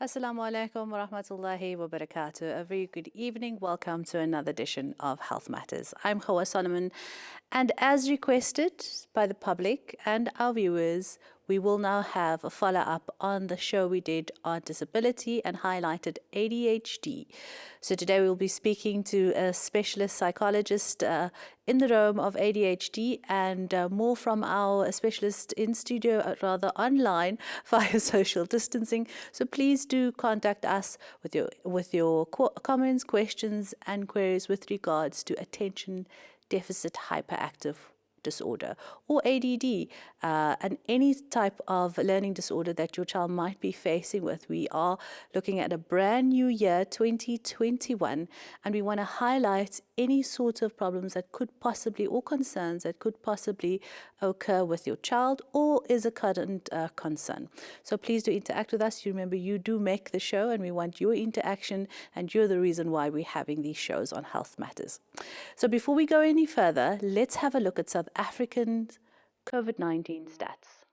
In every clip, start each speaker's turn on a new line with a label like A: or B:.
A: Assalamu alaikum wa rahmatullahi wa barakatuh. A very good evening. Welcome to another edition of Health Matters. I'm Hawa Solomon, and as requested by the public and our viewers, we will now have a follow-up on the show we did on disability and highlighted ADHD. So today we'll be speaking to a specialist psychologist in the realm of ADHD and more from our specialist in studio, rather online via social distancing. So please do contact us with your comments, questions and queries with regards to attention deficit hyperactive disorder or ADD and any type of learning disorder that your child might be facing with. We are looking at a brand new year, 2021, and we want to highlight any sort of problems that could possibly, or concerns that could possibly occur with your child or is a current concern. So please do interact with us. You remember, you do make the show and we want your interaction, and you're the reason why we're having these shows on Health Matters. So before we go any further, let's have a look at South African COVID-19 stats.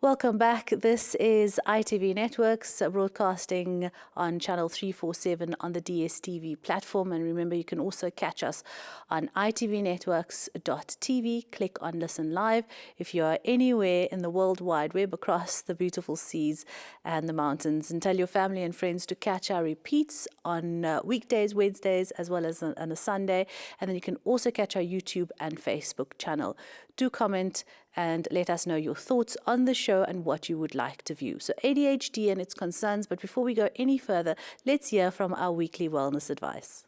A: Welcome back. This is ITV Networks broadcasting on channel 347 on the DSTV platform. And remember, you can also catch us on itvnetworks.tv. Click on Listen Live. If you are anywhere in the World Wide Web across the beautiful seas and the mountains, and tell your family and friends to catch our repeats on weekdays, Wednesdays, as well as on a Sunday. And then you can also catch our YouTube and Facebook channel. Do comment and let us know your thoughts on the show and what you would like to view. So ADHD and its concerns, but before we go any further, let's hear from our weekly wellness advice.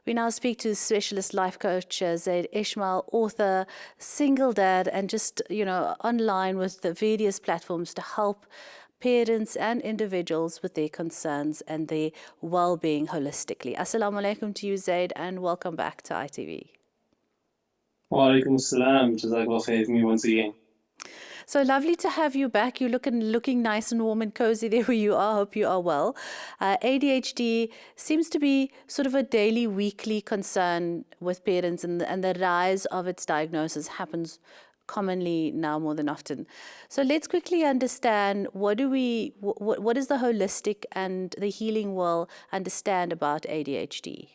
A: We now speak to specialist life coach Zaid Ishmael, author, single dad, and just, online with the various platforms to help parents and individuals with their concerns and their well-being holistically. Assalamu alaikum to you, Zaid, and welcome back to ITV.
B: Wa alaikum assalam. Jazakallah for having me once again.
A: So lovely to have you back. You're looking nice and warm and cozy there where you are. Hope you are well. ADHD seems to be sort of a daily, weekly concern with parents, and the rise of its diagnosis happens commonly now more than often. So let's quickly understand what is the holistic and the healing world understand about ADHD?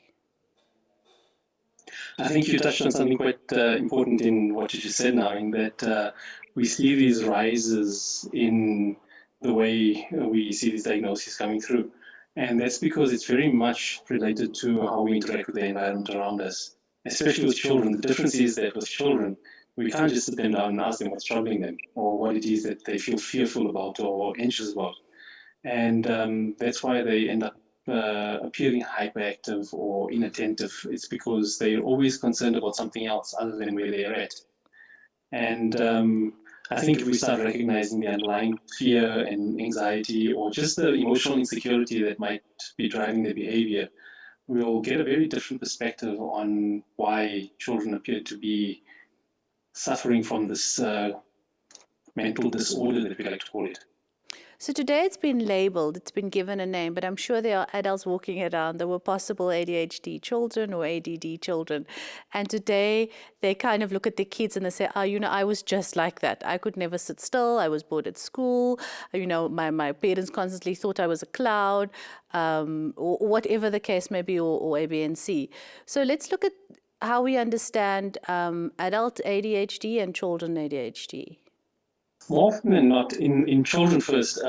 B: I think you touched on something quite important in what you just said now, in that we see these rises in the way we see these diagnoses coming through. And that's because it's very much related to how we interact with the environment around us, especially with children. The difference is that with children, we can't just sit them down and ask them what's troubling them or what it is that they feel fearful about or anxious about. And that's why they end up appearing hyperactive or inattentive. It's because they're always concerned about something else other than where they're at. And I think if we start recognizing the underlying fear and anxiety or just the emotional insecurity that might be driving their behavior, we'll get a very different perspective on why children appear to be suffering from this mental disorder that we like to call it.
A: So today it's been labeled, it's been given a name, but I'm sure there are adults walking around that were possible ADHD children or ADD children. And today they kind of look at their kids and they say, I was just like that. I could never sit still. I was bored at school. My parents constantly thought I was a clown, or whatever the case may be, or A, B, and C. So let's look at how we understand adult ADHD and children ADHD.
B: More often than not, in children first,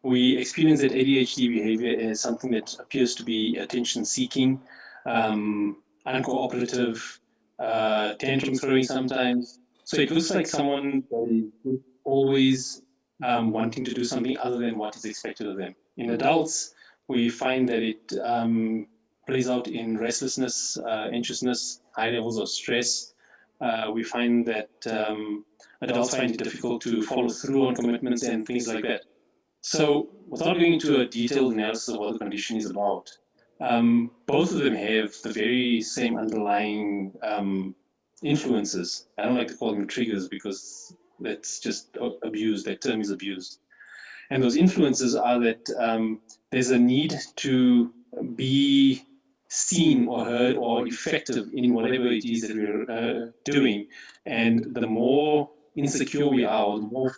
B: we experience that ADHD behavior as something that appears to be attention-seeking, uncooperative, tantrum throwing sometimes. So it looks like someone that is always wanting to do something other than what is expected of them. In adults, we find that it plays out in restlessness, anxiousness, high levels of stress. We find that adults find it difficult to follow through on commitments and things like that. So, without going into a detailed analysis of what the condition is about, both of them have the very same underlying influences. I don't like to call them triggers because that's just abused. That term is abused. And those influences are that there's a need to be seen or heard or effective in whatever it is that we're doing. And the more insecure we are, or the more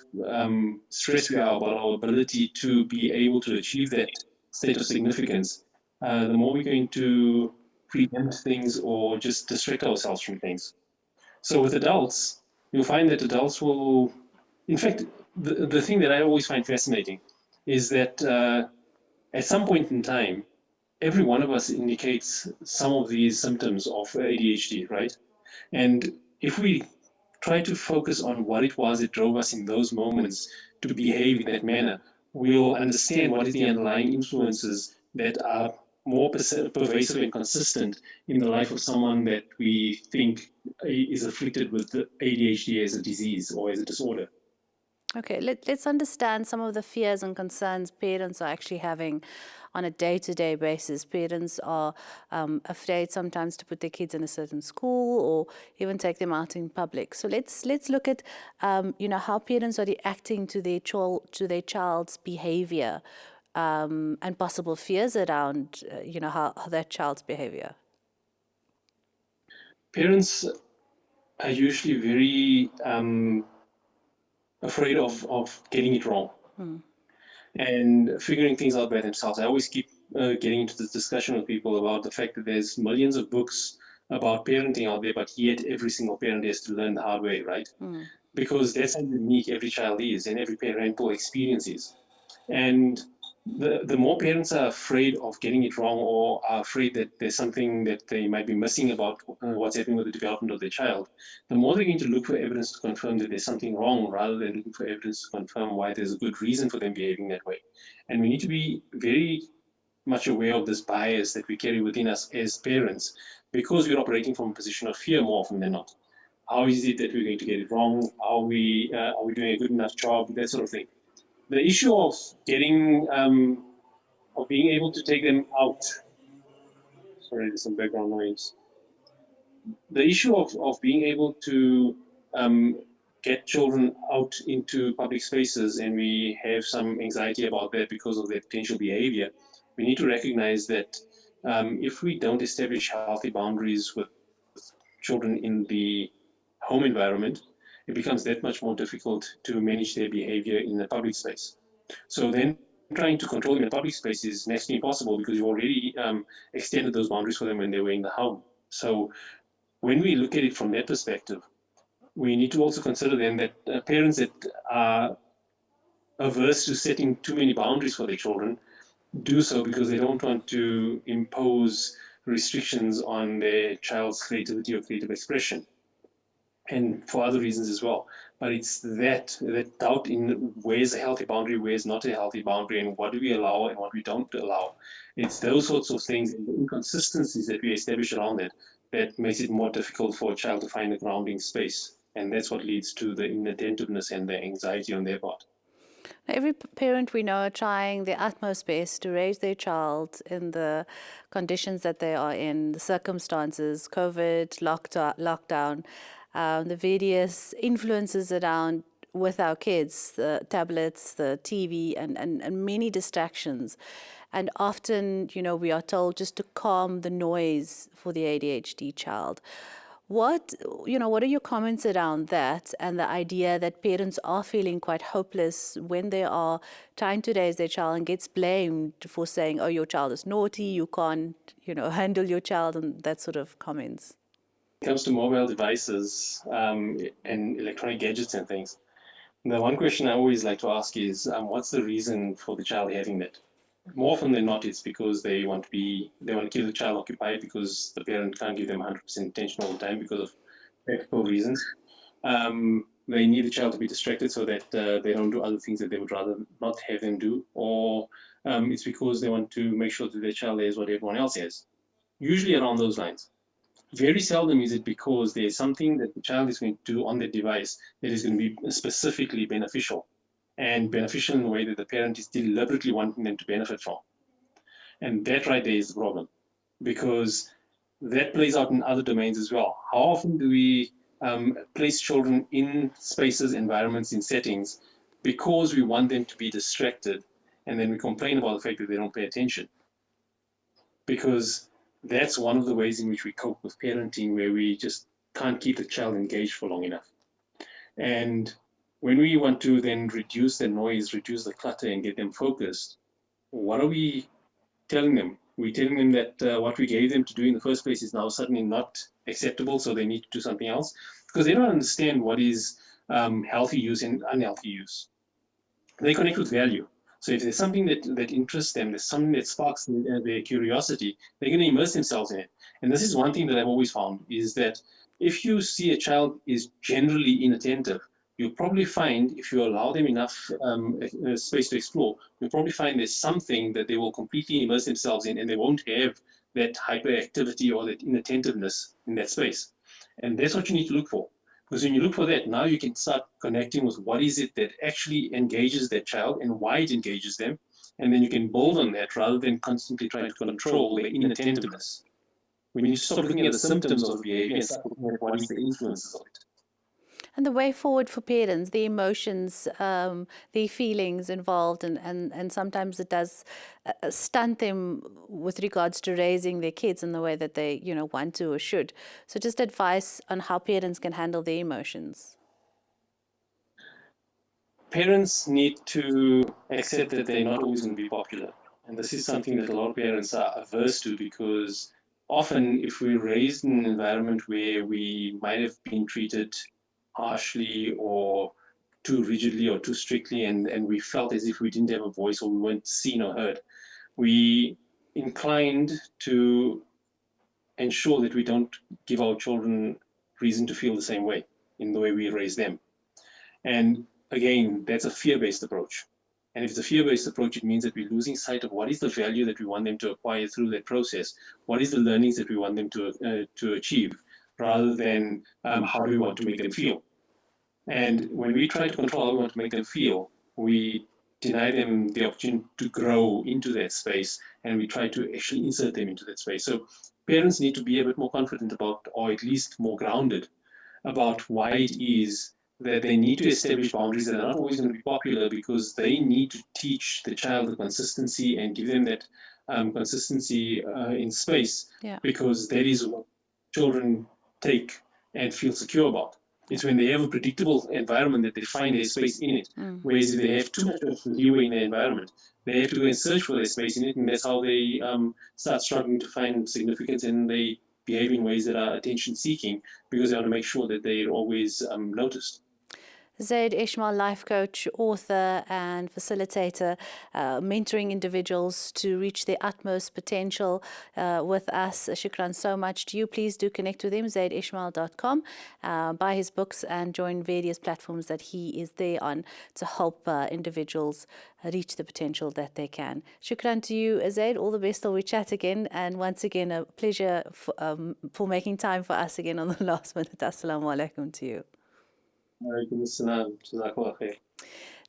B: stressed we are about our ability to be able to achieve that state of significance, the more we're going to preempt things or just distract ourselves from things. So with adults, you'll find that adults will, in fact, the thing that I always find fascinating is that at some point in time, every one of us indicates some of these symptoms of ADHD, right? And if we try to focus on what it was that drove us in those moments to behave in that manner, we'll understand what is the underlying influences that are more pervasive and consistent in the life of someone that we think is afflicted with ADHD as a disease or as a disorder.
A: Okay, let's understand some of the fears and concerns parents are actually having on a day-to-day basis. Parents are afraid sometimes to put their kids in a certain school or even take them out in public. So let's look at how parents are reacting to their child's behavior and possible fears around how that child's behavior.
B: Parents are usually very afraid of getting it wrong and figuring things out by themselves. I always keep getting into this discussion with people about the fact that there's millions of books about parenting out there, but yet every single parent has to learn the hard way, right? Because that's how unique every child is and every parental experience is. And the more parents are afraid of getting it wrong or are afraid that there's something that they might be missing about what's happening with the development of their child, the more they're going to look for evidence to confirm that there's something wrong rather than looking for evidence to confirm why there's a good reason for them behaving that way. And we need to be very much aware of this bias that we carry within us as parents because we're operating from a position of fear more often than not. How is it that we're going to get it wrong? Are we doing a good enough job? That sort of thing. The issue of getting of being able to take them out. Sorry, there's some background noise. The issue of being able to get children out into public spaces, and we have some anxiety about that because of their potential behavior. We need to recognize that if we don't establish healthy boundaries with children in the home environment, it becomes that much more difficult to manage their behavior in the public space. So then trying to control them in public space is next to impossible because you already extended those boundaries for them when they were in the home. So when we look at it from that perspective, we need to also consider then that parents that are averse to setting too many boundaries for their children do so because they don't want to impose restrictions on their child's creativity or creative expression, and for other reasons as well. But it's that doubt in where's a healthy boundary, where's not a healthy boundary, and what do we allow and what we don't allow. It's those sorts of things and the inconsistencies that we establish around that that makes it more difficult for a child to find a grounding space. And that's what leads to the inattentiveness and the anxiety on their part.
A: Every parent we know are trying their utmost best to raise their child in the conditions that they are in, the circumstances, COVID, lockdown, the various influences around with our kids, the tablets, the TV, and many distractions. And often, we are told just to calm the noise for the ADHD child. What are your comments around that and the idea that parents are feeling quite hopeless when they are trying to raise their child and gets blamed for saying, oh, your child is naughty, you can't, handle your child, and that sort of comments?
B: When it comes to mobile devices and electronic gadgets and things, the one question I always like to ask is, what's the reason for the child having that? More often than not, it's because they want to keep the child occupied because the parent can't give them 100% attention all the time because of practical reasons. They need the child to be distracted so that they don't do other things that they would rather not have them do, or it's because they want to make sure that their child has what everyone else has. usually around those lines. Very seldom is it because there's something that the child is going to do on the device that is going to be specifically beneficial, and beneficial in a way that the parent is deliberately wanting them to benefit from. And that right there is the problem, because that plays out in other domains as well. How often do we place children in spaces, environments, in settings because we want them to be distracted, and then we complain about the fact that they don't pay attention? Because that's one of the ways in which we cope with parenting, where we just can't keep the child engaged for long enough. And when we want to then reduce the noise, reduce the clutter, and get them focused, what are we telling them? We're telling them that what we gave them to do in the first place is now suddenly not acceptable, so they need to do something else, because they don't understand what is healthy use and unhealthy use. They connect with value. So if there's something that interests them, there's something that sparks their curiosity, they're going to immerse themselves in it. And this is one thing that I've always found, is that if you see a child is generally inattentive, you'll probably find, if you allow them enough space to explore, you'll probably find there's something that they will completely immerse themselves in, and they won't have that hyperactivity or that inattentiveness in that space. And that's what you need to look for. Because when you look for that, now you can start connecting with what is it that actually engages that child and why it engages them. And then you can build on that rather than constantly trying to control their inattentiveness. We need to stop looking at the symptoms of the behavior and start looking at what is the influences of it.
A: And the way forward for parents, the emotions, the feelings involved, and sometimes it does stunt them with regards to raising their kids in the way that they, want to or should. So just advice on how parents can handle their emotions.
B: Parents need to accept that they're not always going to be popular. And this is something that a lot of parents are averse to, because often if we're raised in an environment where we might have been treated harshly or too rigidly or too strictly, and we felt as if we didn't have a voice or we weren't seen or heard, we inclined to ensure that we don't give our children reason to feel the same way in the way we raise them. And again, that's a fear-based approach. And if it's a fear-based approach, it means that we're losing sight of what is the value that we want them to acquire through that process, what is the learnings that we want them to achieve, rather than how do we want to make them feel. And when we try to control how we want to make them feel, we deny them the opportunity to grow into that space, and we try to actually insert them into that space. So parents need to be a bit more confident about, or at least more grounded about, why it is that they need to establish boundaries that are not always going to be popular, because they need to teach the child the consistency and give them that consistency in space, because that is what children take and feel secure about. It's when they have a predictable environment that they find their space in it. Whereas if they have too much of leeway in their environment, they have to go and search for their space in it, and that's how they start struggling to find significance, and they behave in ways that are attention-seeking, because they want to make sure that they're always noticed.
A: Zaid Ishmael, life coach, author, and facilitator, mentoring individuals to reach their utmost potential with us. Shukran so much to you. Please do connect with him, zaidishmael.com, buy his books, and join various platforms that he is there on to help individuals reach the potential that they can. Shukran to you, Zaid. All the best till we chat again. And once again, a pleasure for making time for us again on the last minute. Assalamu alaikum to you.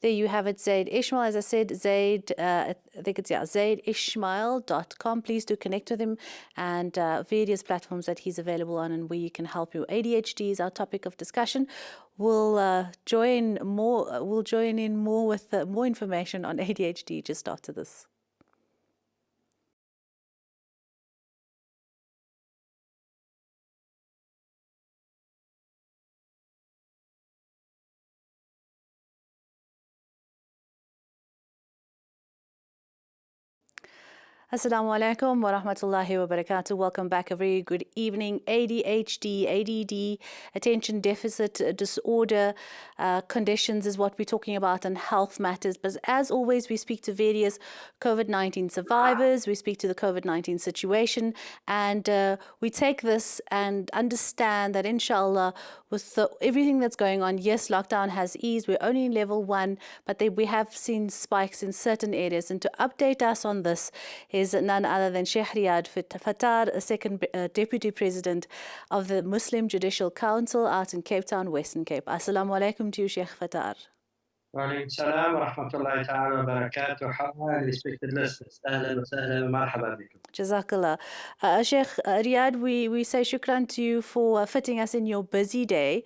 A: There you have it, Zaid Ishmael. As I said, Zaid, I think it's, zaidishmael.com. Please do connect with him, and various platforms that he's available on and where you can help you. ADHD is our topic of discussion. We'll join in more with more information on ADHD just after this. Assalamu alaikum wa rahmatullahi wa barakatuh. Welcome back. A very good evening. ADHD, ADD, attention deficit disorder conditions is what we're talking about, and health matters. But as always, we speak to various COVID-19 survivors. We speak to the COVID-19 situation, and we take this and understand that, inshallah, with everything that's going on, yes, lockdown has eased. We're only in level 1, but we have seen spikes in certain areas. And to update us on this is none other than Sheikh Riyad Fattar, second Deputy President of the Muslim Judicial Council out in Cape Town, Western Cape. Assalamu alaikum to you, Sheikh Fattar.
C: وعليكم السلام ورحمة الله تعالى وبركاته. Hi, respected listeners. أهلا وسهلا ومرحبا بكم.
A: Jazakallah. Sheikh Riyad, we say shukran to you for fitting us in your busy day.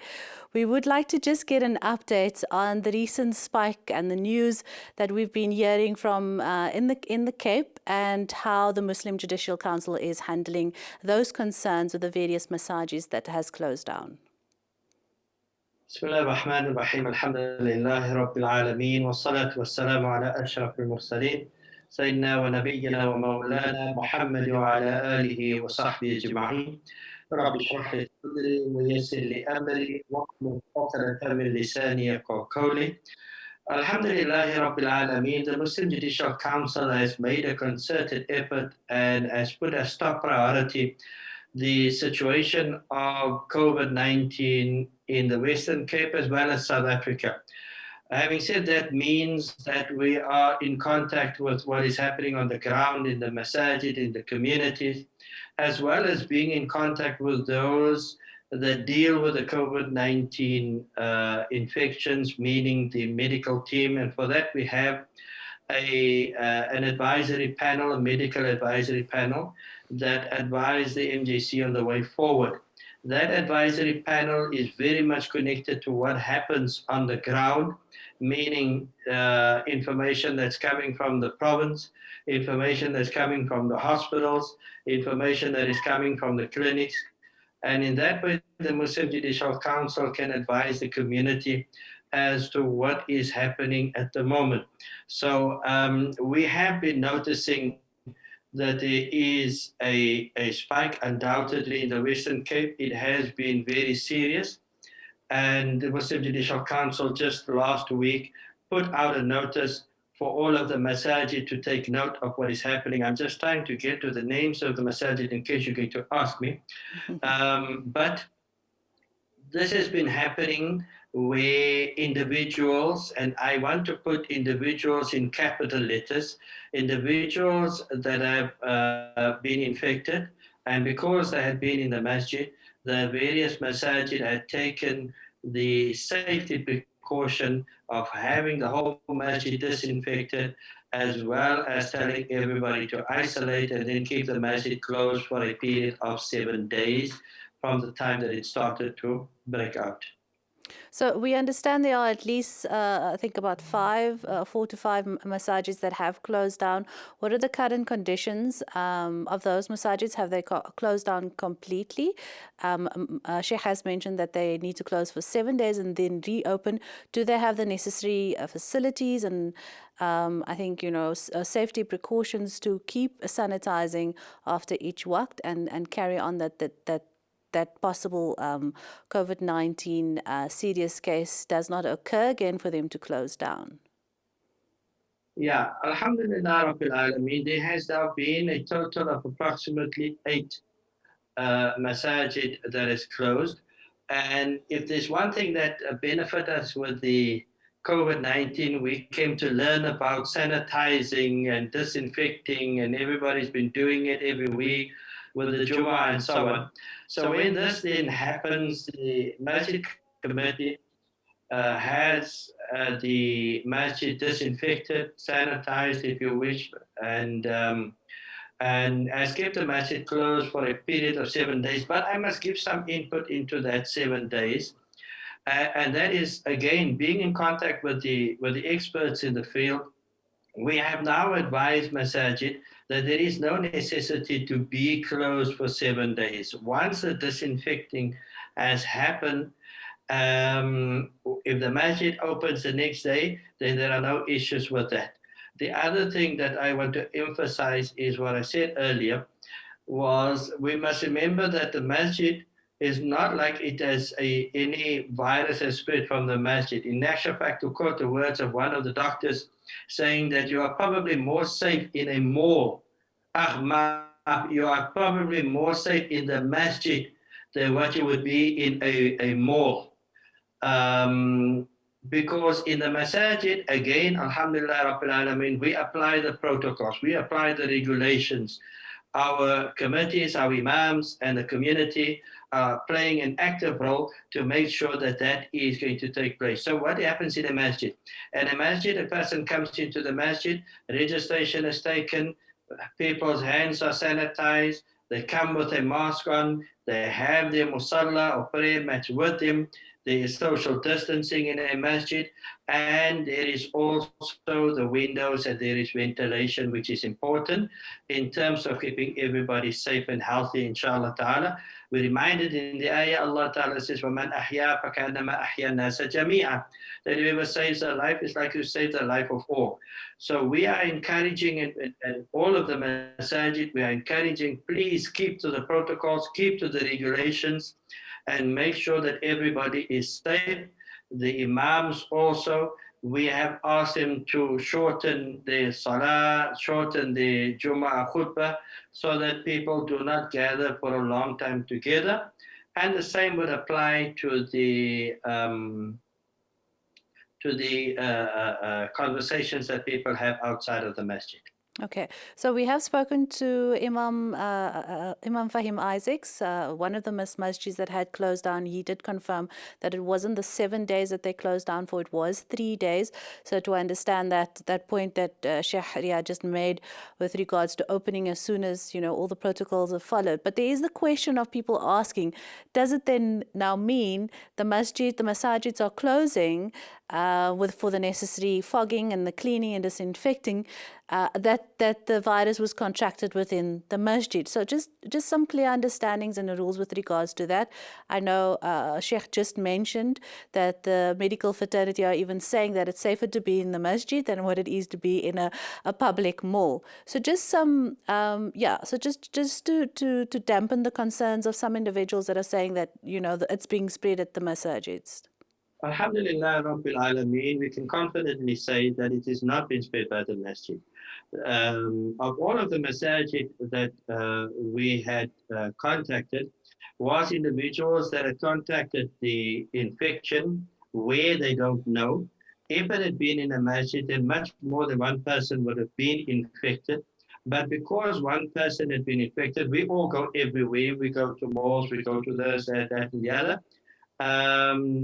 A: We would like to just get an update on the recent spike and the news that we've been hearing from in the Cape, and how the Muslim Judicial Council is handling those concerns with the various masajid that has closed down.
C: بسم الله الرحمن الرحيم. الحمد لله رب العالمين والصلاة والسلام على أشرف المرسلين سيدنا ونبينا ومولانا محمد وعلى آله وصحبه أجمعين. رب اشرح لي صدري ويسر لي أمري واحلل عقدة من لساني يفقهوا قولي. Alhamdulillah Rabbil Alameen, the Muslim Judicial Council has made a concerted effort and has put as top priority the situation of COVID-19 in the Western Cape as well as South Africa. Having said that, means that we are in contact with what is happening on the ground in the masajid, in the communities, as well as being in contact with those that deal with the COVID-19 infections, meaning the medical team. And for that, we have an advisory panel, a medical advisory panel that advise the MJC on the way forward. That advisory panel is very much connected to what happens on the ground, meaning information that's coming from the province, information that's coming from the hospitals, information that is coming from the clinics. And in that way, the Muslim Judicial Council can advise the community as to what is happening at the moment. So we have been noticing that there is a spike undoubtedly in the Western Cape. It has been very serious. And the Muslim Judicial Council just last week put out a notice for all of the masajid to take note of what is happening. I'm just trying to get to the names of the masajid in case you're going to ask me. But this has been happening where individuals, and I want to put individuals in capital letters, individuals that have been infected, and because they had been in the masjid, the various masajid had taken the safety precaution of having the whole masjid disinfected, as well as telling everybody to isolate and then keep the masjid closed for a period of 7 days from the time that it started to break out.
A: So we understand there are at least, I think, about 4 to 5 masajids that have closed down. What are the current conditions of those masajids? Have they closed down completely? Sheikh has mentioned that they need to close for 7 days and then reopen. Do they have the necessary facilities and I think, safety precautions to keep sanitizing after each waqt and carry on that possible COVID-19 serious case does not occur again for them to close down?
C: Yeah, Alhamdulillah Rabbil Alameen, there has now been a total of approximately 8 masajid that is closed. And if there's one thing that benefit us with the COVID-19, we came to learn about sanitizing and disinfecting, and everybody's been doing it every week with the Jummah and so on. So when this then happens, the Masjid Committee has the Masjid disinfected, sanitized, if you wish, and has kept the Masjid closed for a period of 7 days. But I must give some input into that 7 days. And that is, again, being in contact with the experts in the field. We have now advised Masajid that there is no necessity to be closed for 7 days. Once the disinfecting has happened, if the masjid opens the next day, then there are no issues with that. The other thing that I want to emphasize is what I said earlier, was we must remember that the masjid is not like it has any virus has spread from the masjid. In actual fact, to quote the words of one of the doctors, saying that you are probably more safe in a mall. You are probably more safe in the masjid than what you would be in a mall. because in the Masjid, again, Alhamdulillah Rabbil Alameen, we apply the protocols, we apply the regulations. Our committees, our imams, and the community are playing an active role to make sure that that is going to take place. So what happens in a masjid? In a masjid, a person comes into the masjid, registration is taken, people's hands are sanitized, they come with a mask on, they have their musalla or prayer mats with them, there is social distancing in a masjid, and there is also the windows and there is ventilation, which is important in terms of keeping everybody safe and healthy, inshallah ta'ala. We reminded in the ayah, Allah ta'ala says, وَمَنْ أَحْيَا فَكَأَنَّمَا أَحْيَا النَّاسَ جَمِيعًا. That whoever saves a life is like you saved the life of all. So we are encouraging, and all of the masajid, we are encouraging, please keep to the protocols, keep to the regulations, and make sure that everybody is safe. The imams also, we have asked them to shorten the salah, shorten the Jum'ah khutbah, so that people do not gather for a long time together. And the same would apply to the conversations that people have outside of the masjid.
A: Okay, so we have spoken to Imam Fahim Isaacs, one of the masjids that had closed down. He did confirm that it wasn't the 7 days that they closed down for, it was 3 days. So to understand that point that Sheikh Riyad just made with regards to opening as soon as, all the protocols are followed. But there is the question of people asking, does it then now mean the masajids are closing for the necessary fogging and the cleaning and disinfecting, that the virus was contracted within the masjid? So just some clear understandings and the rules with regards to that. I know Sheikh just mentioned that the medical fraternity are even saying that it's safer to be in the masjid than what it is to be in a public mall. So just some, so just to dampen the concerns of some individuals that are saying that, it's being spread at the masajids.
C: Alhamdulillah Rabbil Alameen, we can confidently say that it is not been spread by the masjid. Of all of the masajid that we had contacted, was individuals that had contacted the infection where they don't know. If it had been in a masjid, then much more than one person would have been infected. But because one person had been infected, we all go everywhere. We go to malls, we go to this, that, and the other.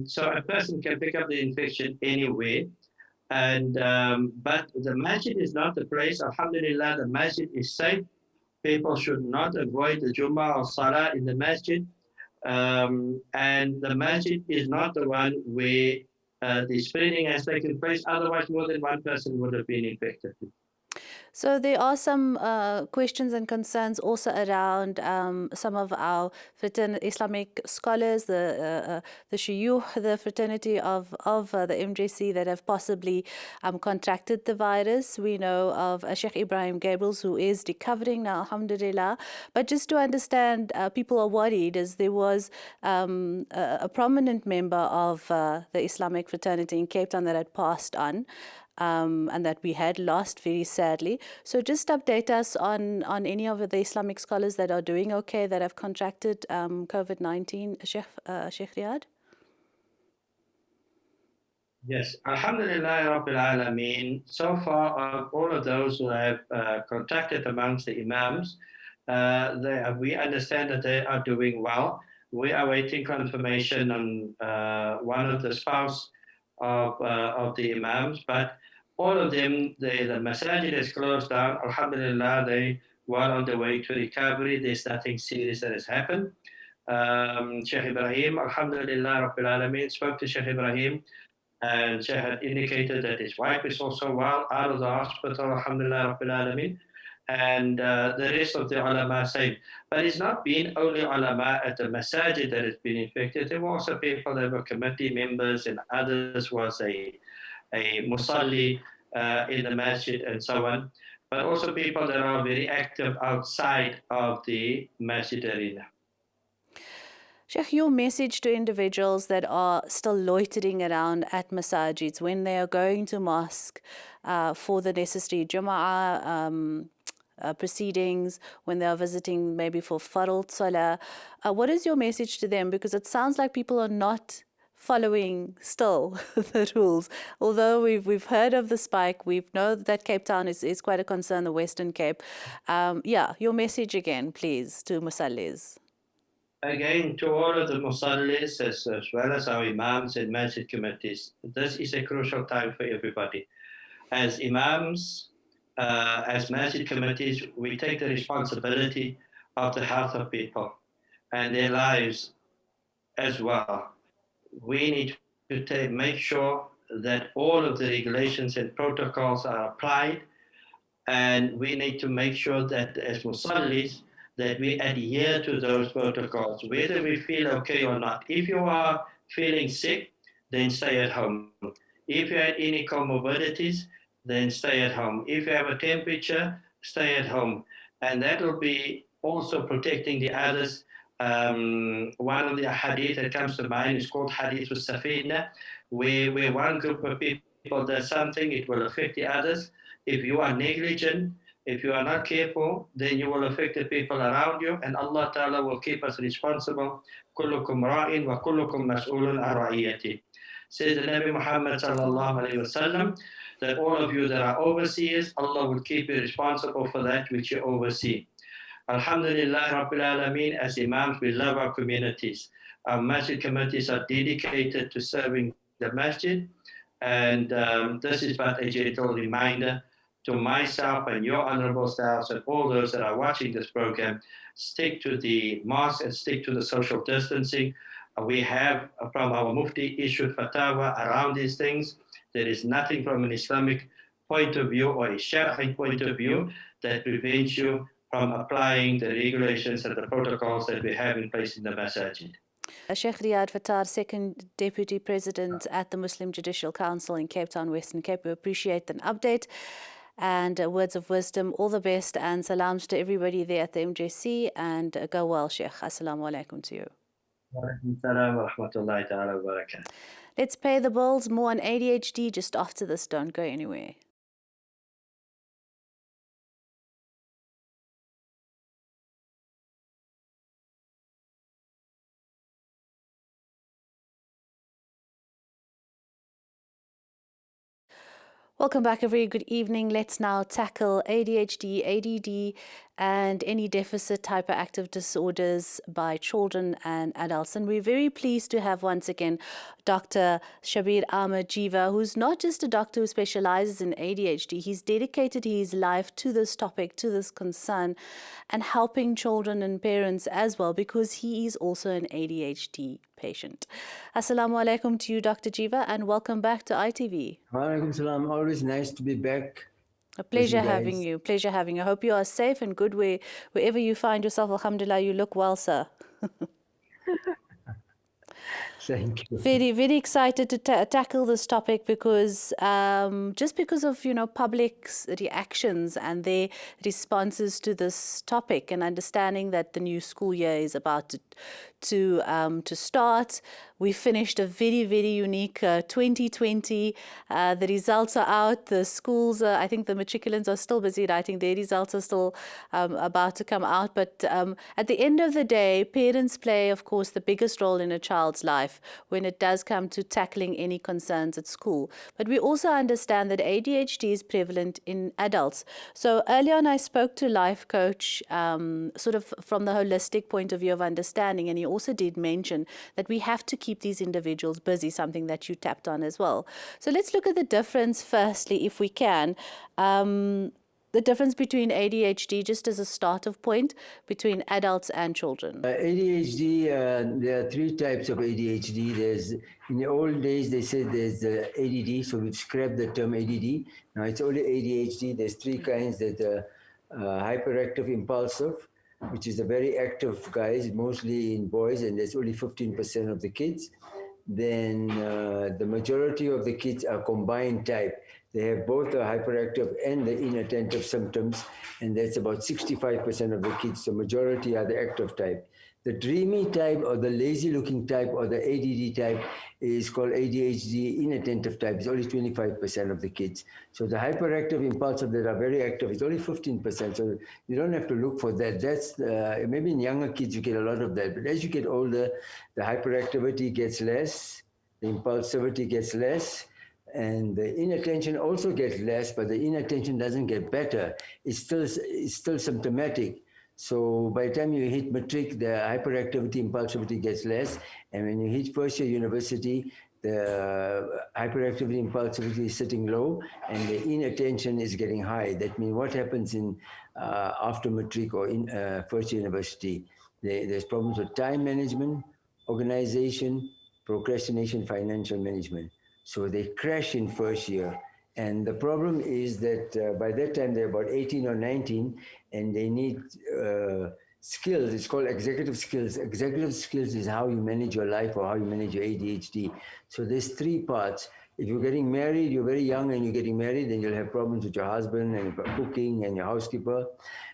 C: So a person can pick up the infection anywhere. And but the masjid is not the place. Alhamdulillah, the masjid is safe. People should not avoid the Jummah or Salah in the masjid. And the masjid is not the one where the spreading has taken place. Otherwise, more than one person would have been infected.
A: So there are some questions and concerns also around some of our Islamic scholars, the shuyukh, the fraternity of the MJC that have possibly contracted the virus. We know of Sheikh Ibrahim Gabriels, who is recovering now, alhamdulillah. But just to understand, people are worried, as there was a prominent member of the Islamic fraternity in Cape Town that had passed on. And that we had lost very sadly. So just update us on any of the Islamic scholars that are doing okay, that have contracted COVID-19, Sheikh Riyad?
C: Yes, Alhamdulillah Rabbil Alameen. So far, of all of those who have contracted amongst the imams, we understand that they are doing well. We are waiting confirmation on one of the spouse of the imams, but all of them, the masajid is closed down. Alhamdulillah, they well on the way to recovery. There's nothing serious that has happened. Sheikh Ibrahim, Alhamdulillah Rabbil Alameen, spoke to Sheikh Ibrahim, and Sheikh had indicated that his wife is also well out of the hospital, Alhamdulillah Rabbil Alameen. And the rest of the ulama same. But it's not been only ulama at the masajid that has been infected. There were also people that were committee members, and others was a musalli in the masjid and so on. But also people that are very active outside of the masjid arena.
A: Sheikh, your message to individuals that are still loitering around at masajids when they are going to mosque for the necessary Jum'ah proceedings, when they are visiting maybe for Farad Salah, what is your message to them? Because it sounds like people are not following still the rules. Although we've heard of the spike, we know that Cape Town is quite a concern, the Western Cape. Yeah, your message again, please, to Musallis.
C: Again, to all of the Musallis, as well as our Imams and Masjid committees, this is a crucial time for everybody. As Imams, as Masjid committees, we take the responsibility of the health of people and their lives as well. We need to make sure that all of the regulations and protocols are applied, and we need to make sure that as Musallis, that we adhere to those protocols, whether we feel okay or not. If you are feeling sick, then stay at home. If you have any comorbidities, then stay at home. If you have a temperature, stay at home. And that will be also protecting the others. One of the hadith that comes to mind is called Hadith Safina, where one group of people does something, it will affect the others. If you are negligent, if you are not careful, then you will affect the people around you, and Allah Ta'ala will keep us responsible. كلكم راع وكلكم مسؤول عن رعيته. Says the Nabi Muhammad sallallahu alayhi wasallam that all of you that are overseers, Allah will keep you responsible for that which you oversee. Alhamdulillah Rabbil Alameen, as Imams, we love our communities. Our Masjid committees are dedicated to serving the Masjid, and this is but a gentle reminder to myself and your honorable staffs and all those that are watching this program. Stick to the mosque and stick to the social distancing. We have from our Mufti issued fatwa around these things. There is nothing from an Islamic point of view or a Shari'i point of view that prevents you from applying the regulations and the protocols that we have in place in the Masjid.
A: Sheikh Riyad Fattar, Second Deputy President at the Muslim Judicial Council in Cape Town, Western Cape. We appreciate an update and words of wisdom. All the best and salams to everybody there at the MJC, and go well, Sheikh. Assalamu alaikum to you. Let's pay the bills. More on ADHD just after this. Don't go anywhere. Welcome back, a very good evening. Let's now tackle ADHD, ADD, and any deficit hyperactive disorders by children and adults. And we're very pleased to have once again Dr. Shabir Ahmed Jiva, who's not just a doctor who specializes in ADHD. He's dedicated his life to this topic, to this concern, and helping children and parents as well, because he is also an ADHD patient. Assalamu alaikum to you, Dr. Jiva, and welcome back to ITV.
D: Wa alaikum salam. Always nice to be back.
A: A pleasure having you. Pleasure having you. I hope you are safe and good wherever you find yourself. Alhamdulillah, you look well, sir.
D: Thank you.
A: Very, very excited to tackle this topic because just because of, public's reactions and their responses to this topic, and understanding that the new school year is about to start. We finished a very, very unique 2020. The results are out. The schools, I think the matriculants are still busy writing. Their results are still about to come out. But at the end of the day, parents play, of course, the biggest role in a child's life when it does come to tackling any concerns at school. But we also understand that ADHD is prevalent in adults. So earlier on, I spoke to life coach sort of from the holistic point of view of understanding, and he also did mention that we have to keep these individuals busy, something that you tapped on as well. So let's look at the difference firstly, if we can. The difference between ADHD, just as a start of point, between adults and children.
D: ADHD, there are three types of ADHD. There's, in the old days, they said there's ADD, so we've scrapped the term ADD. Now it's only ADHD. There's three kinds: that hyperactive impulsive, which is a very active guys, mostly in boys, and there's only 15% of the kids. Then the majority of the kids are combined type. They have both the hyperactive and the inattentive symptoms, and that's about 65% of the kids. So majority are the active type. The dreamy type or the lazy-looking type or the ADD type is called ADHD inattentive type. It's only 25% of the kids. So the hyperactive impulsive that are very active is only 15%. So you don't have to look for that. That's maybe in younger kids you get a lot of that. But as you get older, the hyperactivity gets less the impulsivity gets less, and the inattention also gets less, but the inattention doesn't get better. It's still symptomatic. So by the time you hit matric, the hyperactivity, impulsivity gets less, and when you hit first year university, the hyperactivity, impulsivity is sitting low, and the inattention is getting high. That means what happens in after matric or in first year university, there's problems with time management, organization, procrastination, financial management. So they crash in first year. And the problem is that by that time they're about 18 or 19 and they need skills. It's called executive skills. Executive skills is how you manage your life or how you manage your ADHD. So there's three parts. If you're getting married, you're very young and you're getting married, then you'll have problems with your husband and cooking and your housekeeper.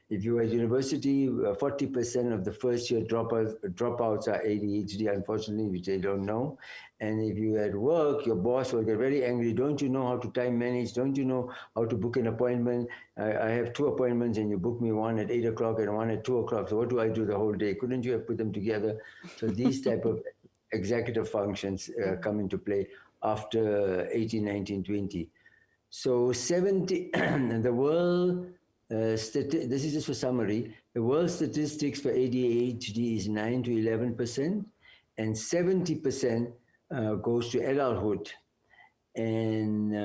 D: If you're at university, 40% of the first year dropouts are ADHD, unfortunately, which they don't know. And if you're at work, your boss will get very angry. Don't you know how to time manage? Don't you know how to book an appointment? I have 2 appointments and you book me one at 8 o'clock and one at 2 o'clock. So what do I do the whole day? Couldn't you have put them together? So these type of executive functions come into play after 18, 19, 20. So 70, the world, this is just a summary, the world statistics for ADHD is 9 to 11%, and 70% goes to adulthood. And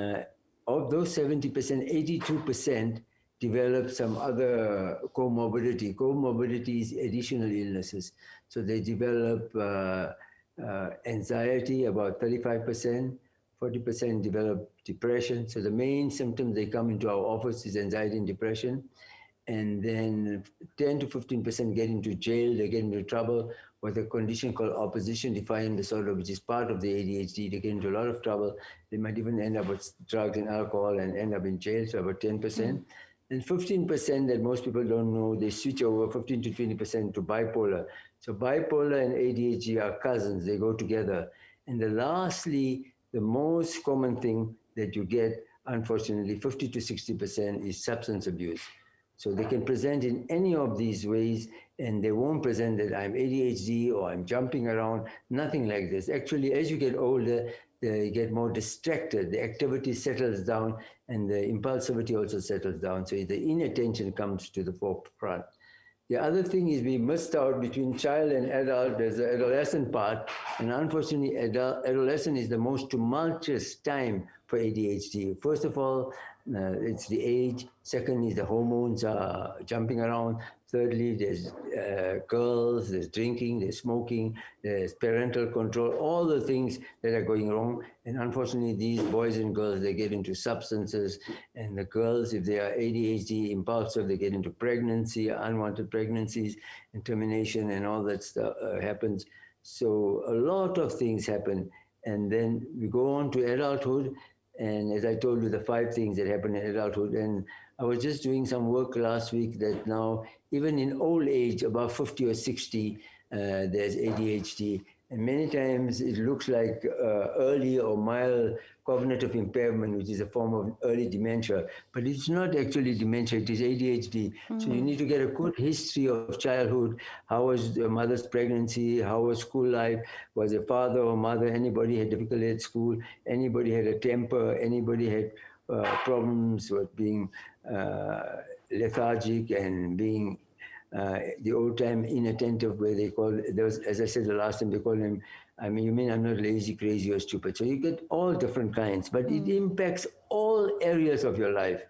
D: of those 70%, 82% develop some other comorbidity. Comorbidity is additional illnesses. So they develop anxiety, about 35%, 40% develop depression. So the main symptoms they come into our office is anxiety and depression. And then 10 to 15% get into jail, they get into trouble with a condition called opposition defiant disorder, which is part of the ADHD. They get into a lot of trouble. They might even end up with drugs and alcohol and end up in jail, so about 10%. And 15% that most people don't know, they switch over 15 to 20% to bipolar. So bipolar and ADHD are cousins, they go together. And lastly, the most common thing that you get, unfortunately, 50 to 60% is substance abuse. So they can present in any of these ways, and they won't present that I'm ADHD or I'm jumping around, nothing like this. Actually, as you get older, they get more distracted, the activity settles down, and the impulsivity also settles down. So the inattention comes to the forefront. The other thing is we missed out between child and adult. There's the adolescent part, and unfortunately, adolescent is the most tumultuous time for ADHD. First of all, it's the age. Second is the hormones are jumping around. Thirdly, there's girls, there's drinking, there's smoking, there's parental control, all the things that are going wrong. And unfortunately, these boys and girls, they get into substances. And the girls, if they are ADHD, impulsive, they get into pregnancy, unwanted pregnancies, and termination, and all that stuff happens. So a lot of things happen. And then we go on to adulthood. And as I told you, the 5 things that happen in adulthood. And I was just doing some work last week that now, even in old age, about 50 or 60, there's ADHD. And many times it looks like early or mild cognitive impairment, which is a form of early dementia. But it's not actually dementia, it is ADHD. So you need to get a good history of childhood. How was your mother's pregnancy? How was school life? Was a father or mother, anybody had difficulty at school? Anybody had a temper? Anybody had problems with being lethargic and being the old time inattentive, where they call those, as I said the last time, they call them, I mean, you mean I'm not lazy, crazy, or stupid. So you get all different kinds, but it impacts all areas of your life.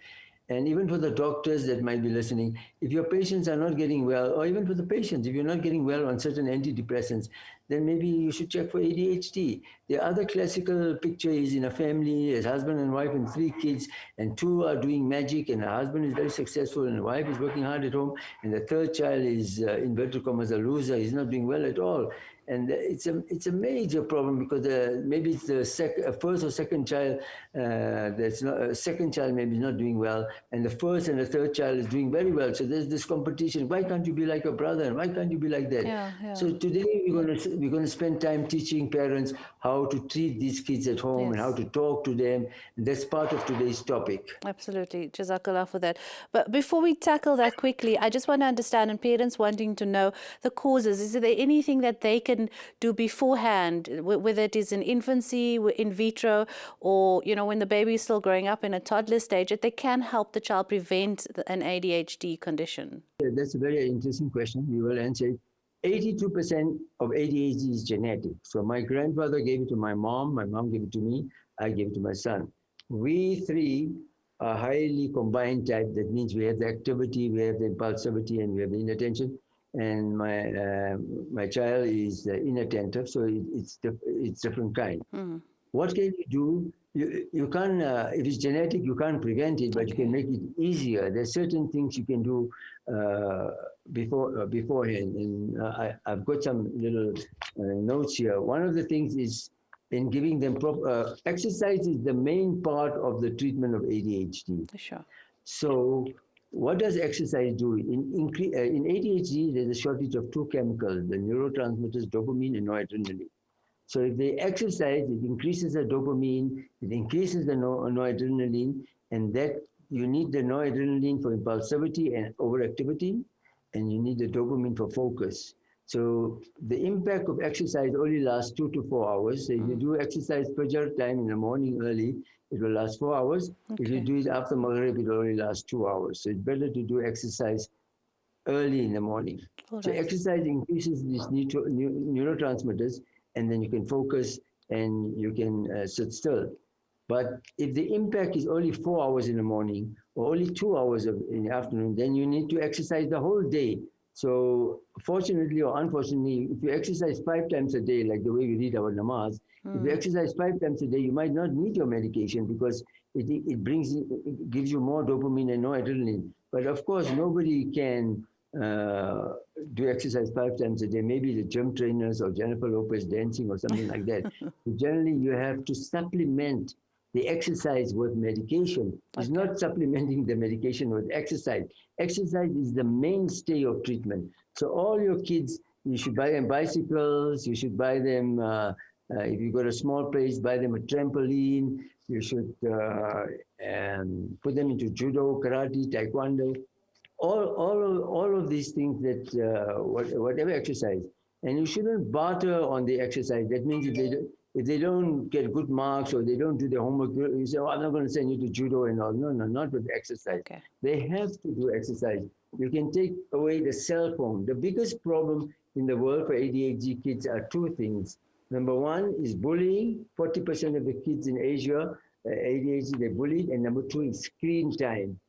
D: And even for the doctors that might be listening, if your patients are not getting well, or even for the patients, if you're not getting well on certain antidepressants, then maybe you should check for ADHD. The other classical picture is in a family, as husband and wife and 3 kids, and 2 are doing magic, and the husband is very successful, and the wife is working hard at home, and the 3rd child is, inverted commas, a loser. He's not doing well at all. And it's a major problem, because maybe it's the first or second child that's not, second child maybe is not doing well, and the first and the 3rd child is doing very well. So there's this competition. Why can't you be like your brother? And why can't you be like that?
A: Yeah.
D: So today we're going to we're going to spend time teaching parents how to treat these kids at home and how
A: Yes.
D: to talk to them. And that's part of today's topic.
A: Absolutely. Jazakallah for that. But before we tackle that quickly, I just want to understand, and parents wanting to know the causes, is there anything that they can do beforehand, whether it is in infancy, in vitro, or, you know, when the baby is still growing up in a toddler stage, that they can help the child prevent an ADHD condition?
D: That's a very interesting question. We will answer it. 82% of ADHD is genetic. So my grandfather gave it to my mom gave it to me, I gave it to my son. We three are highly combined type. That means we have the activity, we have the impulsivity, and we have the inattention. And my child is inattentive, so it's different kind. What can you do? You can't, if it's genetic, you can't prevent it, but you can make it easier. There's certain things you can do beforehand. And I've got some little notes here. One of the things is in giving them proper exercise is the main part of the treatment of ADHD.
A: Sure.
D: So what does exercise do? In ADHD, there's a shortage of two chemicals, the neurotransmitters dopamine and noradrenaline. So if they exercise, it increases the dopamine, it increases the noradrenaline, and that you need the noradrenaline for impulsivity and overactivity, and you need the dopamine for focus. So the impact of exercise only lasts 2 to 4 hours. So if you do exercise Fajr time in the morning early, it will last 4 hours. If you do it after Maghrib, it will only last 2 hours. So it's better to do exercise early in the morning. So exercise increases these neurotransmitters, and then you can focus and you can sit still. But if the impact is only 4 hours in the morning or only 2 hours in the afternoon, then you need to exercise the whole day. So fortunately or unfortunately, if you exercise 5 times a day, like the way we read our namaz, if you exercise 5 times a day, you might not need your medication because it gives you more dopamine and no adrenaline. But of course, nobody can do exercise 5 times a day. Maybe the gym trainers or Jennifer Lopez dancing or something like that. So generally, you have to supplement the exercise with medication. It's not supplementing the medication with exercise. Exercise is the mainstay of treatment. So all your kids, you should buy them bicycles, you should buy them, if you got a small place, buy them a trampoline, you should put them into judo, karate, taekwondo, all of these things that, whatever exercise. And you shouldn't barter on the exercise. That means if they don't get good marks or they don't do their homework, you say, oh, I'm not going to send you to judo and all. No, not with exercise. They have to do exercise. You can take away the cell phone. The biggest problem in the world for ADHD kids are 2 things. Number 1 is bullying. 40% of the kids in Asia, ADHD, they're bullied. And number 2 is screen time.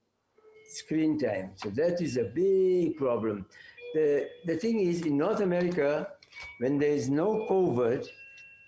D: Screen time. So that is a big problem. The thing is, in North America, when there is no COVID,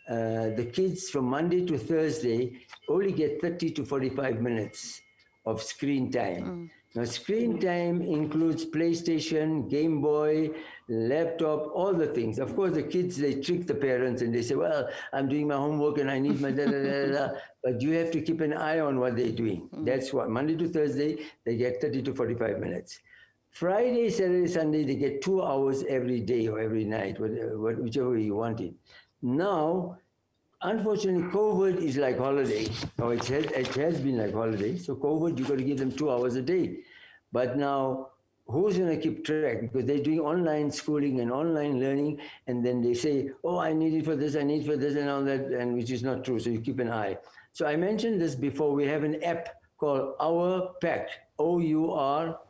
D: the kids from Monday to Thursday only get 30 to 45 minutes of screen time. Now, screen time includes PlayStation, Game Boy, laptop, all the things. Of course, the kids, they trick the parents and they say, well, I'm doing my homework and I need my da-da-da-da-da. But you have to keep an eye on what they're doing. That's what, Monday to Thursday, they get 30 to 45 minutes. Friday, Saturday, Sunday, they get 2 hours every day or every night, whichever way you want it. Now, unfortunately, COVID is like holiday. Or it has been like holiday. So COVID, you've got to give them 2 hours a day. But now, who's going to keep track? Because they're doing online schooling and online learning, and then they say, oh, I need it for this, I need it for this, and all that, and which is not true. So you keep an eye. So I mentioned this before. We have an app called Our Pack, OURPACT.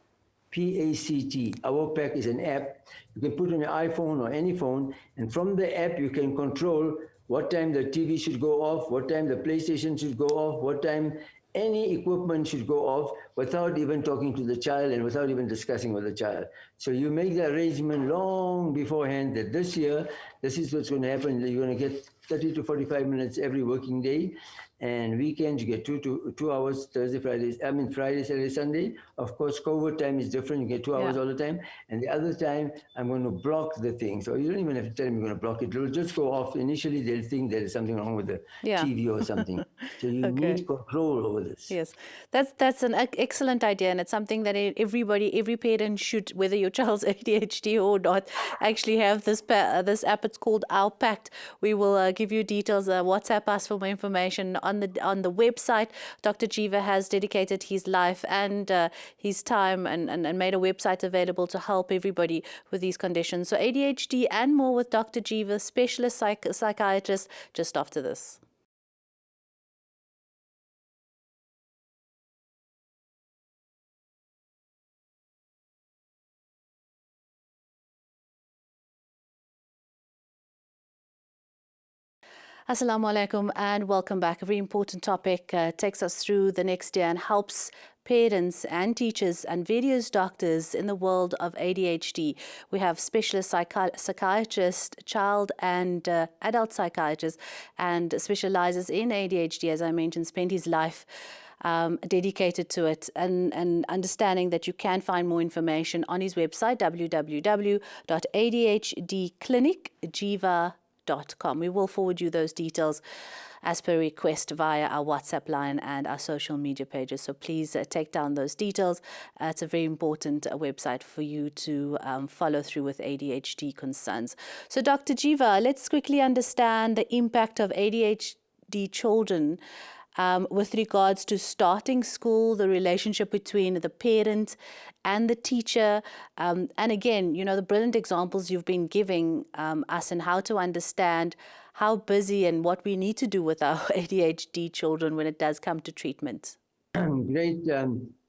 D: Our Pack is an app you can put on your iPhone or any phone, and from the app you can control what time the TV should go off, what time the PlayStation should go off, what time any equipment should go off without even talking to the child and without even discussing with the child. So you make the arrangement long beforehand that this year, this is what's going to happen. You're going to get 30 to 45 minutes every working day. And weekends, you get 2 hours, Thursday, Friday, Saturday, Sunday. Of course, COVID time is different. You get 2 hours
A: Yeah.
D: all the time. And the other time, I'm going to block the thing. So you don't even have to tell them you're going to block it. It'll just go off. Initially, they'll think there is something wrong with the
A: Yeah.
D: TV or something. So you
A: Okay.
D: need control over this.
A: Yes, that's an excellent idea, and it's something that every parent should, whether your child's ADHD or not, actually have this app. It's called Our Pact. We will give you details. WhatsApp us for more information on the website. Dr. Jiva has dedicated his life and his time and made a website available to help everybody with these conditions. So ADHD and more with Dr. Jiva, specialist psychiatrist, just after this. Assalamu alaikum and welcome back. A very important topic takes us through the next year and helps parents and teachers and various doctors in the world of ADHD. We have specialist psychiatrist, child and adult psychiatrist, and specializes in ADHD, as I mentioned, spent his life dedicated to it, and understanding that you can find more information on his website, www.adhdclinicjiva.com. We will forward you those details as per request via our WhatsApp line and our social media pages. So please take down those details. It's a very important website for you to follow through with ADHD concerns. So Dr. Jiva, let's quickly understand the impact of ADHD children with regards to starting school, the relationship between the parent and the teacher. And again, you know, the brilliant examples you've been giving us and how to understand how busy and what we need to do with our ADHD children when it does come to treatment.
D: Great.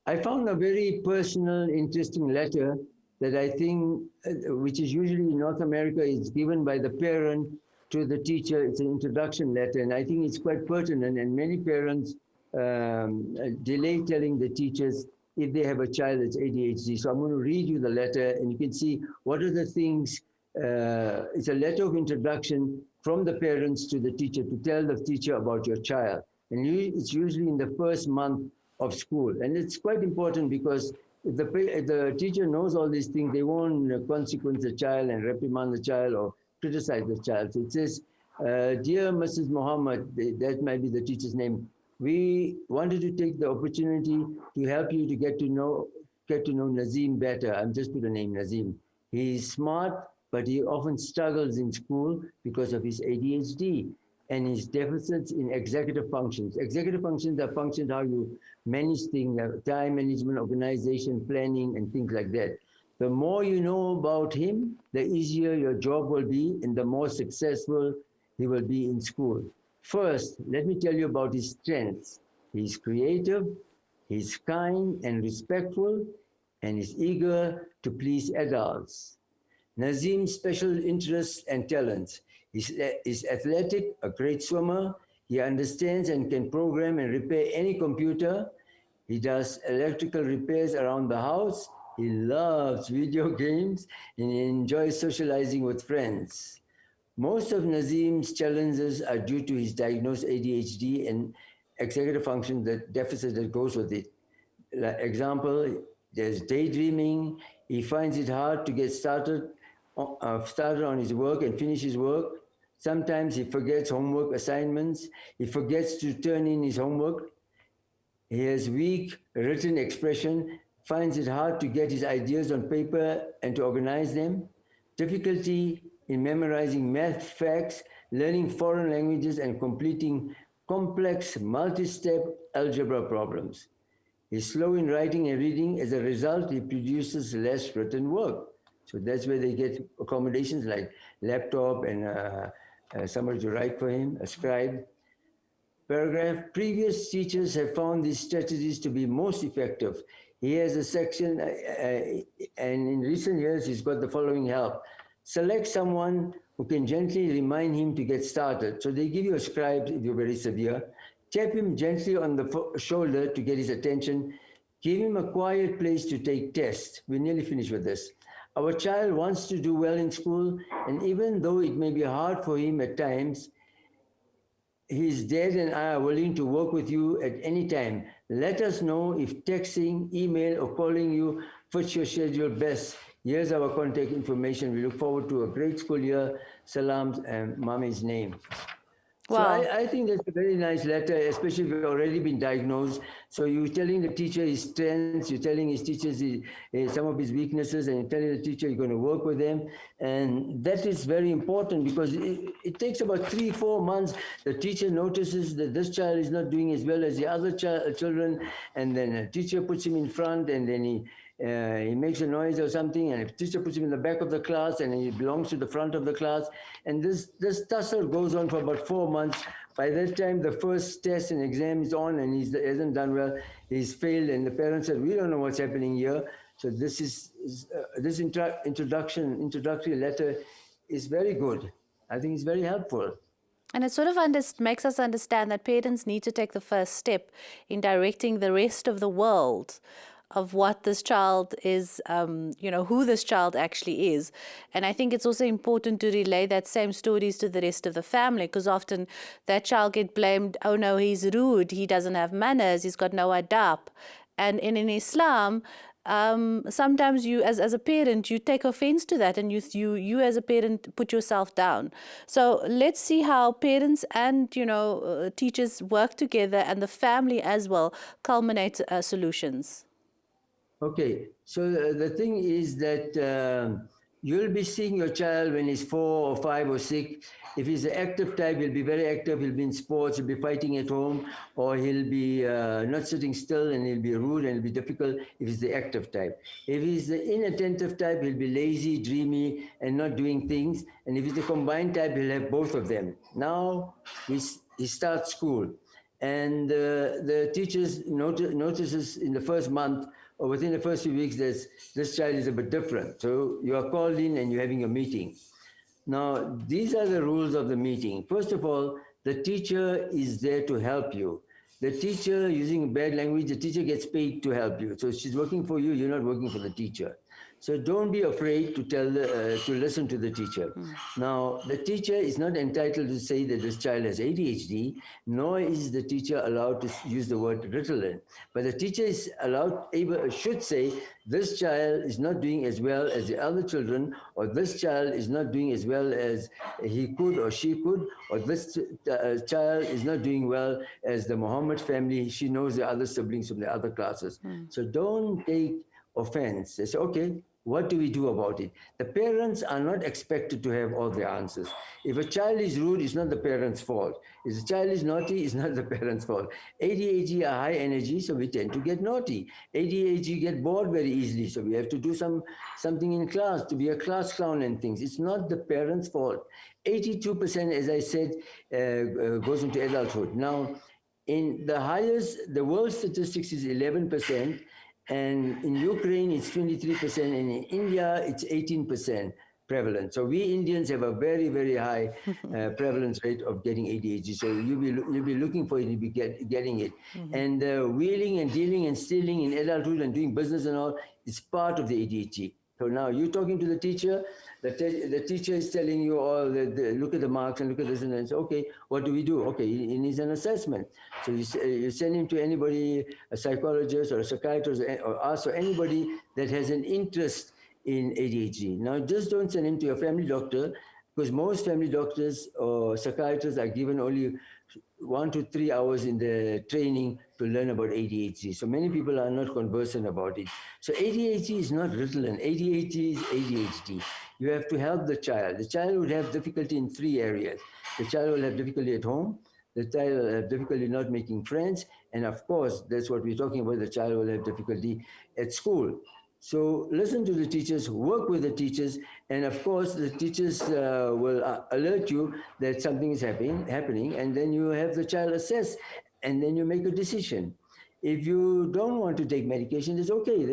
D: I found a very personal, interesting letter that I think, which is usually in North America, is given by the parent to the teacher. It's an introduction letter, and I think it's quite pertinent, and many parents delay telling the teachers if they have a child that's ADHD. So I'm going to read you the letter, and you can see what are the things. It's a letter of introduction from the parents to the teacher to tell the teacher about your child. And it's usually in the first month of school. And it's quite important because if the teacher knows all these things, they won't consequence the child and reprimand the child or criticize the child. So it says, dear Mrs. Muhammad, that might be the teacher's name, we wanted to take the opportunity to help you to get to know Nazim better. I'm just put the name Nazim. He's smart, but he often struggles in school because of his ADHD and his deficits in executive functions. Executive functions are functions how you manage things, time management, organization, planning, and things like that. The more you know about him, the easier your job will be and the more successful he will be in school. First, let me tell you about his strengths. He's creative, he's kind and respectful, and is eager to please adults. Nazim's special interests and talents. He's athletic, a great swimmer. He understands and can program and repair any computer. He does electrical repairs around the house. He loves video games and he enjoys socializing with friends. Most of Nazim's challenges are due to his diagnosed ADHD and executive function, the deficit that goes with it. Example, there's daydreaming. He finds it hard to get started on his work and finish his work. Sometimes he forgets homework assignments. He forgets to turn in his homework. He has weak written expression, finds it hard to get his ideas on paper and to organize them. Difficulty in memorizing math facts, learning foreign languages, and completing complex multi-step algebra problems. He's slow in writing and reading. As a result, he produces less written work. So that's where they get accommodations like laptop and somebody to write for him, a scribe. Paragraph, previous teachers have found these strategies to be most effective. He has a section, and in recent years, he's got the following help. Select someone who can gently remind him to get started. So they give you a scribe if you're very severe. Tap him gently on the shoulder to get his attention. Give him a quiet place to take tests. We're nearly finished with this. Our child wants to do well in school, and even though it may be hard for him at times, his dad and I are willing to work with you at any time. Let us know if texting, email, or calling you fits your schedule best. Here's our contact information. We look forward to a great school year. Salams and Mommy's name. So
A: Wow.
D: I think that's a very nice letter, especially if you've already been diagnosed. So you're telling the teacher his strengths, you're telling his teachers some of his weaknesses, and you're telling the teacher you're going to work with them. And that is very important because it takes about 3-4 months. The teacher notices that this child is not doing as well as the other children, and then the teacher puts him in front, and then he makes a noise or something, and the teacher puts him in the back of the class, and he belongs to the front of the class. And this tussle goes on for about 4 months. By that time, the first test and exam is on, and he hasn't done well. He's failed, and the parents said, "We don't know what's happening here." So this introductory letter is very good. I think it's very helpful.
A: And it sort of makes us understand that parents need to take the first step in directing the rest of the world of what this child is, who this child actually is. And I think it's also important to relay that same stories to the rest of the family, because often that child get blamed, oh no, he's rude, he doesn't have manners, he's got no adab. And in Islam, sometimes you, as a parent, you take offense to that, and you as a parent put yourself down. So let's see how parents and teachers work together, and the family as well, culminate solutions.
D: Okay, so the thing is that you'll be seeing your child when he's 4 or 5 or 6. If he's an active type, he'll be very active, he'll be in sports, he'll be fighting at home, or he'll be not sitting still, and he'll be rude and he'll be difficult if he's the active type. If he's the inattentive type, he'll be lazy, dreamy, and not doing things. And if he's the combined type, he'll have both of them. Now he starts school, and the teachers notices in the first month, or within the first few weeks, this child is a bit different. So you are called in and you're having a meeting. Now, these are the rules of the meeting. First of all, the teacher is there to help you. The teacher, using bad language, the teacher gets paid to help you. So she's working for you, you're not working for the teacher. So don't be afraid to listen to the teacher. Now, the teacher is not entitled to say that this child has ADHD, nor is the teacher allowed to use the word Ritalin. But the teacher is should say, this child is not doing as well as the other children, or this child is not doing as well as he could or she could, or this child is not doing well as the Muhammad family. She knows the other siblings from the other classes. So don't take offense. They say, okay, what do we do about it? The parents are not expected to have all the answers. If a child is rude, it's not the parent's fault. If a child is naughty, it's not the parent's fault. ADHD are high energy, so we tend to get naughty. ADHD get bored very easily, so we have to do something in class, to be a class clown and things. It's not the parent's fault. 82%, as I said, goes into adulthood. Now, in the world statistics is 11%, and in Ukraine, it's 23%, and in India, it's 18% prevalent. So we Indians have a very, very high prevalence rate of getting ADHD. So you'll be looking for it, you'll be getting it. And wheeling and dealing and stealing in adulthood and doing business and all is part of the ADHD. So now you're talking to the teacher, the teacher is telling you all, look at the marks and look at this and then say, okay, what do we do? Okay, he needs an assessment. So you send him to anybody, a psychologist or a psychiatrist or us or anybody that has an interest in ADHD. Now, just don't send him to your family doctor, because most family doctors or psychiatrists are given only 1 to 3 hours in the training to learn about ADHD. So many people are not conversant about it. So ADHD is not Ritalin. ADHD is ADHD. You have to help the child. The child would have difficulty in 3 areas. The child will have difficulty at home. The child will have difficulty not making friends. And of course, that's what we're talking about. The child will have difficulty at school. So listen to the teachers, work with the teachers, and of course the teachers will alert you that something is happening, and then you have the child assessed, and then you make a decision. If you don't want to take medication, it's okay.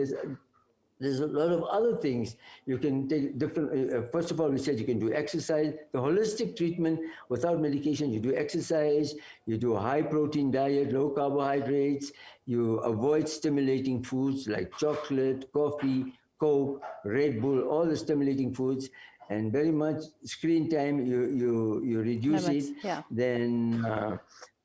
D: There's a lot of other things you can take. Different. First of all, we said you can do exercise. The holistic treatment without medication. You do exercise. You do a high protein diet, low carbohydrates. You avoid stimulating foods like chocolate, coffee, Coke, Red Bull, all the stimulating foods. and very much screen time, you reduce
A: Limits,
D: it,
A: yeah.
D: then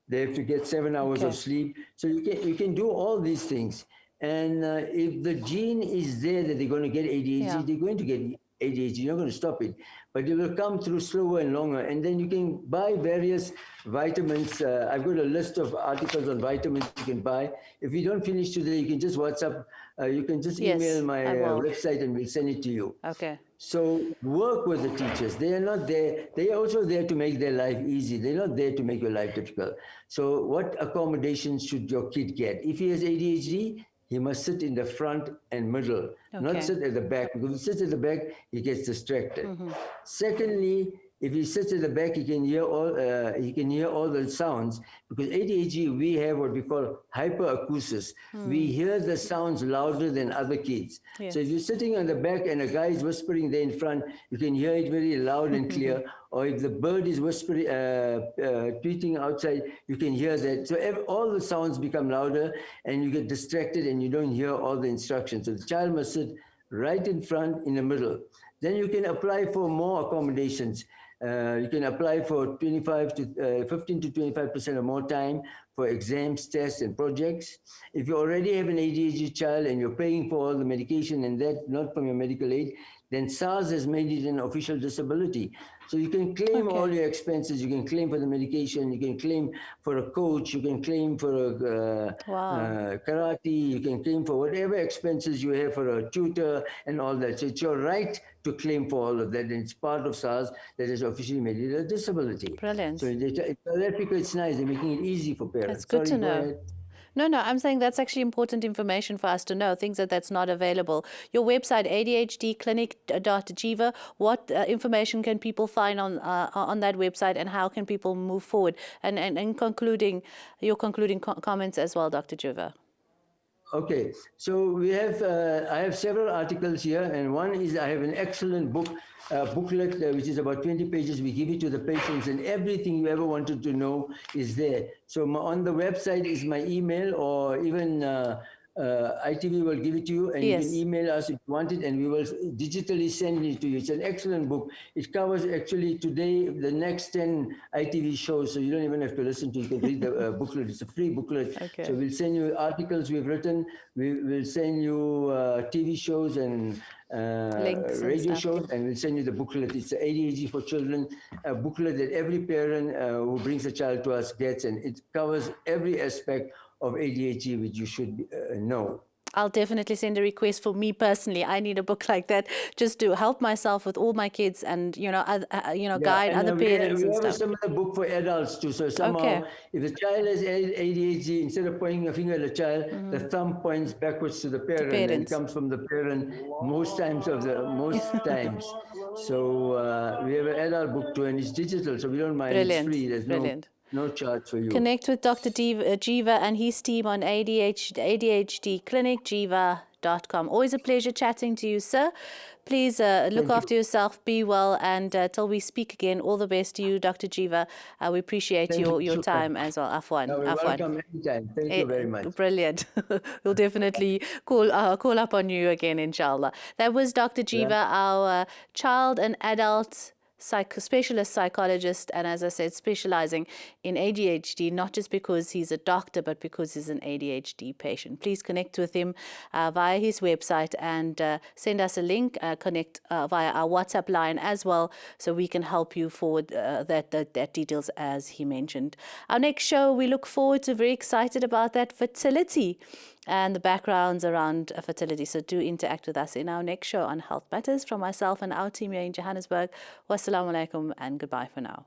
D: they have to get 7 hours of
A: Okay.
D: sleep. So you can do all these things. And if the gene is there that they're going to get ADHD,
A: Yeah.
D: they're going to get ADHD. You're not going to stop it, but it will come through slower and longer. And then you can buy various vitamins. I've got a list of articles on vitamins you can buy. If you don't finish today, you can just WhatsApp. You can just
A: Yes,
D: email my
A: I will.
D: website, and we'll send it to you.
A: Okay.
D: So work with the teachers. They are not there. They are also there to make their life easy. They're not there to make your life difficult. So what accommodations should your kid get? If he has ADHD, he must sit in the front and middle, not
A: Okay.
D: sit at the back. Because if he sits at the back, he gets distracted. Secondly, if he sits at the back, he can hear all the sounds, because ADHD, we have what we call hyperacusis. We hear the sounds louder than other kids.
A: Yes.
D: So if you're sitting on the back and a guy is whispering there in front, you can hear it very loud and clear. Or if the bird is whispering, tweeting outside, you can hear that. So all the sounds become louder, and you get distracted and you don't hear all the instructions. So the child must sit right in front, in the middle. Then you can apply for more accommodations. You can apply for 15 to 25% or more time for exams, tests, and projects. If you already have an ADHD child and you're paying for all the medication and that not from your medical aid, then SARS has made it an official disability. So you can claim all your expenses. You can claim for the medication. You can claim for a coach. You can claim for a karate. You can claim for whatever expenses you have for a tutor and all that. So it's your right to claim for all of that. And it's part of SARS that has officially made it a disability.
A: Brilliant.
D: So it's nice. They're making it easy for parents.
A: That's good to
D: Go
A: know.
D: ahead.
A: No, I'm saying that's actually important information for us to know, things that's not available. Your website, adhdclinic.jiva, what information can people find on that website, and how can people move forward? And concluding, your concluding comments as well, Dr. Jiva.
D: Okay, so we have, I have several articles here, and one is I have an excellent booklet which is about 20 pages. We give it to the patients, and everything you ever wanted to know is there. So on the website is my email, or even ITV will give it to you, and you can email us if you want it, and we will digitally send it to you. It's an excellent book. It covers actually today the next 10 ITV shows, so you don't even have to listen to it. You can read the booklet. It's a free booklet.
A: Okay.
D: So we'll send you articles we've written. We will send you TV shows and radio shows, and we'll send you the booklet. It's ADHD for Children, a booklet that every parent who brings a child to us gets, and it covers every aspect of ADHD which you should know.
A: I'll definitely send a request for me personally. I need a book like that just to help myself with all my kids, and guide other parents and
D: stuff. We have a
A: stuff.
D: similar book for adults too. So somehow, if the child has ADHD, instead of pointing a finger at the child, the thumb points backwards to the parent, and it comes from the parent most times. So we have an adult book too, and it's digital, so we don't mind.
A: Brilliant.
D: It's free. There's no charge for you.
A: Connect with Dr. Jiva and his team on adhdclinicjiva.com. Always a pleasure chatting to you, sir. Please look after yourself, be well, and till we speak again, all the best to you, Dr. Jiva. We appreciate your time as well. Afwan.
D: Welcome anytime. Thank you very much.
A: Brilliant. We'll definitely call up on you again, inshallah. That was Dr. Jiva, our child and adult specialist psychologist, and as I said, specializing in ADHD, not just because he's a doctor, but because he's an ADHD patient. Please connect with him via his website, and send us a link, connect via our WhatsApp line as well, so we can help you forward that details as he mentioned. Our next show, we look forward to, very excited about that, fertility and the backgrounds around fertility. So do interact with us in our next show on Health Matters. From myself and our team here in Johannesburg, wassalamu alaikum and goodbye for now.